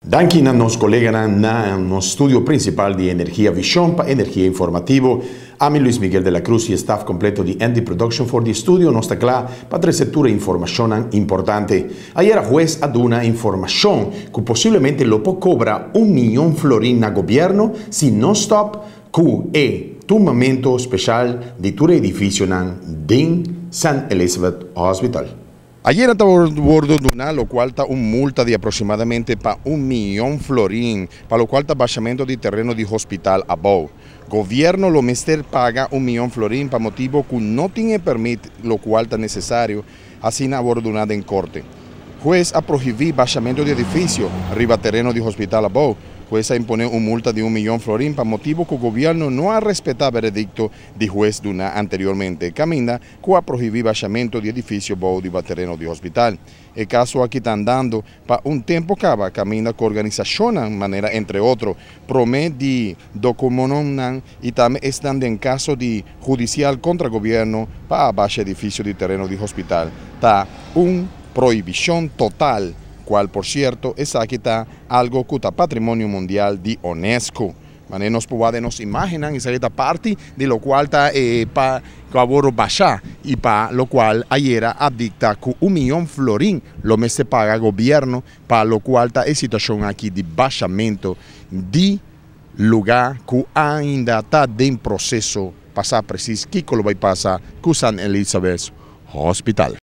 Danke a nos colegas no estudio principal de Energía Vision para Energía Informativo. A mí Luis Miguel de la Cruz y staff completo de ND Production for the Studio no está claro para recibir información importante. Ayer juez aduna información que posiblemente lo cobra $1.000.000 na gobierno si no stop que tu momento especial de tu edificio en San Elizabeth Hospital. Ayer estaba bordo de una, lo cual está un multa de aproximadamente para $1.000.000, para lo cual está bajamiento de terreno de hospital above. Gobierno lo mester paga $1.000.000 para motivo que no tiene permit, lo cual está necesario, así na bordo de una en corte. Juez a prohibir bajamiento de edificio arriba terreno de hospital above. Juez a imponer una multa de $1.000.000 para motivo que el gobierno no ha respetado el veredicto de juez Duna anteriormente. Camina que a prohibir bajamiento de edificio bow de terreno de hospital. El caso aquí está andando para un tiempo cava, camina con organización manera entre otros, promete documentación y también están en caso de judicial contra el gobierno para bajar edificio de terreno de hospital. Está una prohibición total, cual por cierto es aquí está algo que está patrimonio mundial de UNESCO. Nos podemos imaginar esa parte de lo cual está para favor bajar y para lo cual ayer adicta que $1.000.000 lo me se paga el gobierno para lo cual está en situación aquí de bajamiento de lugar que ainda está en proceso pasar preciso que lo va a pasar con San Elizabeth Hospital.